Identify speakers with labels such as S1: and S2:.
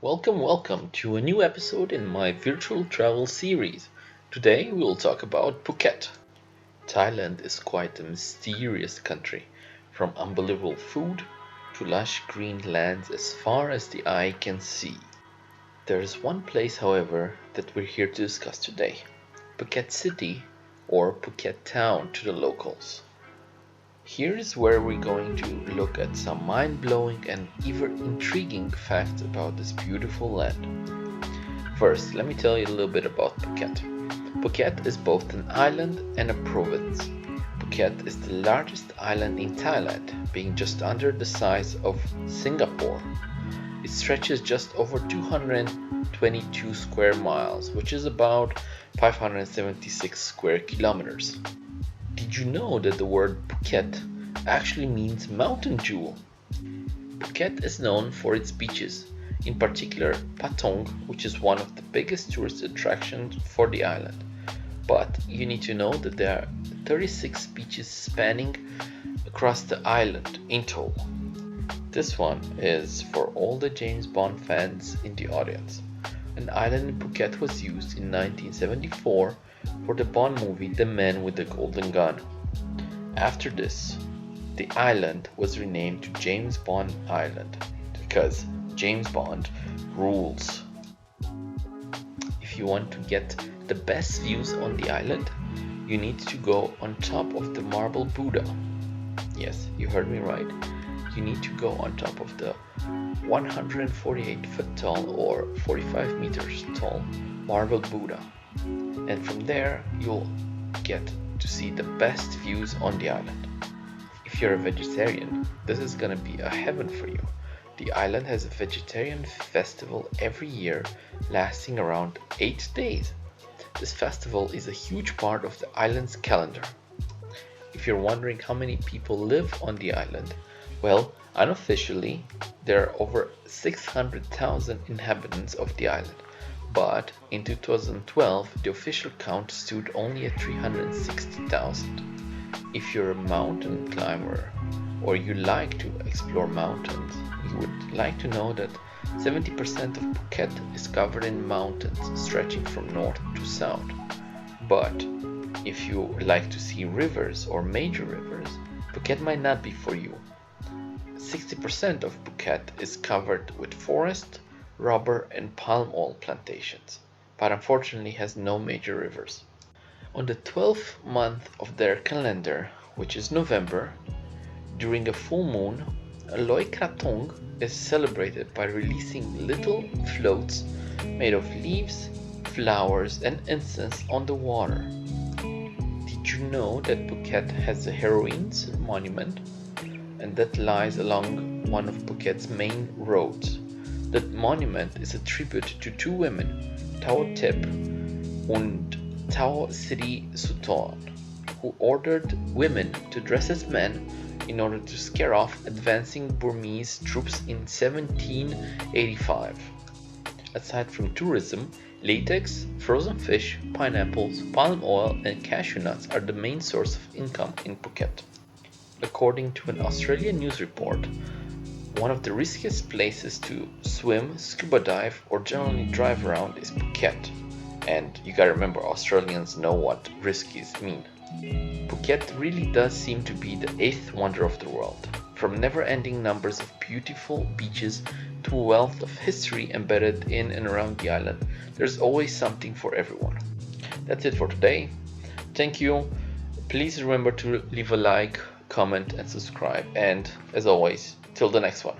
S1: Welcome to a new episode in my virtual travel series. Today we will talk about Phuket. Thailand is quite a mysterious country, from unbelievable food to lush green lands as far as the eye can see. There is one place, however, that we're here to discuss today: Phuket City, or Phuket Town to the locals. Here is where we're going to look at some mind-blowing and even intriguing facts about this beautiful land. First, let me tell you a little bit about Phuket. Phuket is both an island and a province. Phuket is the largest island in Thailand, being just under the size of Singapore. It stretches just over 222 square miles, which is about 576 square kilometers. Did you know that the word Phuket actually means mountain jewel? Phuket is known for its beaches, in particular Patong, which is one of the biggest tourist attractions for the island. But you need to know that there are 36 beaches spanning across the island in total. This one is for all the James Bond fans in the audience. An island in Phuket was used in 1974 for the Bond movie The Man with the Golden Gun. After this, the island was renamed to James Bond Island because James Bond rules. If you want to get the best views on the island, you need to go on top of the marble Buddha. Yes, you heard me right. You need to go on top of the 148 foot tall or 45 meters tall marble Buddha. And from there you'll get to see the best views on the island. If you're a vegetarian, this is gonna be a heaven for you. The island has a vegetarian festival every year lasting around 8 days. This festival is a huge part of the island's calendar. If you're wondering how many people live on the island, well, unofficially there are over 600,000 inhabitants of the island. But in 2012, the official count stood only at 360,000. If you're a mountain climber or you like to explore mountains, you would like to know that 70% of Phuket is covered in mountains stretching from north to south. But if you like to see rivers or major rivers, Phuket might not be for you. 60% of Phuket is covered with forest, rubber and palm oil plantations, but unfortunately has no major rivers. On the 12th month of their calendar, which is November, during a full moon, Loi Krathong is celebrated by releasing little floats made of leaves, flowers and incense on the water. Did you know that Phuket has a heroines monument? And that lies along one of Phuket's main roads. That monument is a tribute to two women, Tao Tip and Tao Sri Suthorn, who ordered women to dress as men in order to scare off advancing Burmese troops in 1785. Aside from tourism, latex, frozen fish, pineapples, palm oil and cashew nuts are the main source of income in Phuket. According to an Australian news report, one of the riskiest places to swim, scuba dive, or generally drive around is Phuket. And you gotta remember, Australians know what riskies mean. Phuket really does seem to be the eighth wonder of the world. From never-ending numbers of beautiful beaches to a wealth of history embedded in and around the island, there's always something for everyone. That's it for today. Thank you. Please remember to leave a like, comment and subscribe, and as always, till the next one.